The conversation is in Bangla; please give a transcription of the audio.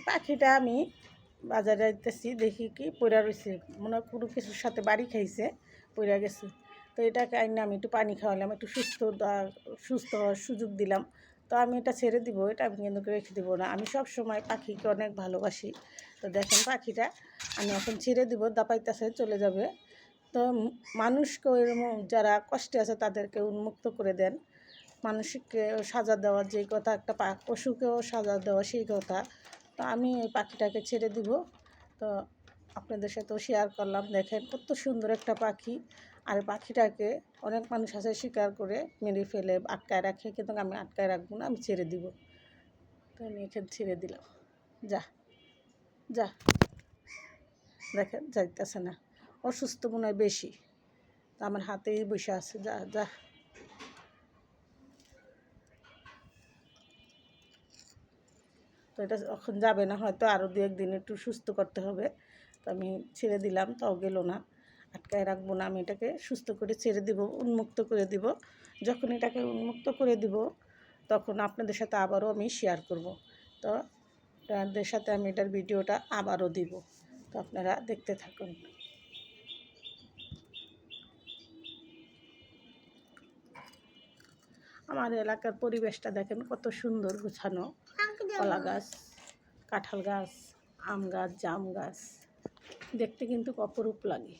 পাখিটা আমি বাজারে যাইতেছি, দেখি কি পইড়া রয়েছে, মনে হয় কোনো কিছুর সাথে বাড়ি খাইছে, পইড়া গেছে। তো এটাকে আইনে আমি একটু পানি খাওয়ালাম, একটু সুস্থ হওয়ার সুযোগ দিলাম। তো আমি এটা ছেড়ে দিব, এটা আমি কিন্তু রেখে দেবো না। আমি সব সময় পাখিকে অনেক ভালোবাসি। তো দেখেন পাখিটা আমি এখন ছেড়ে দিব, দাপাইতেছে চলে যাবে। তো মানুষকে এরকম যারা কষ্টে আছে তাদেরকে উন্মুক্ত করে দেন। মানুষকে সাজা দেওয়ার যে কথা, একটা পশুকেও সাজা দেওয়া সেই কথা। তো আমি এই পাখিটাকে ছেড়ে দিব। তো আপনাদের সাথেও শেয়ার করলাম। দেখেন কত সুন্দর একটা পাখি। আর পাখিটাকে অনেক মানুষ আছে শিকার করে মেরে ফেলে আটকায় রাখে, কিন্তু আমি আটকায় রাখবো না, আমি ছেড়ে দিব। তো আমি এখানে ছেড়ে দিলাম। যা যা, দেখেন যাইতেছে না, অসুস্থ মনে হয় বেশি। তো আমার হাতেই বসে আছে, যা যা। তো এটা এখন যাবে না, হয়তো আরও 2-1 দিন একটু সুস্থ করতে হবে। তো আমি ছেড়ে দিলাম, তাও গেল না, আটকায় রাখবো না, আমি এটাকে সুস্থ করে ছেড়ে দিব, উন্মুক্ত করে দিব। যখন এটাকে উন্মুক্ত করে দিব তখন আপনাদের সাথে আবারও আমি শেয়ার করব। তো আপনাদের সাথে আমি এটার ভিডিওটা আবারও দিব। তো আপনারা দেখতে থাকুন। আমার এলাকার পরিবেশটা দেখেন কত সুন্দর গুছানো। কলা গাছ, কাঁঠাল গাছ, আম গাছ, জাম গাছ, দেখতে কিন্তু অপরূপ লাগে।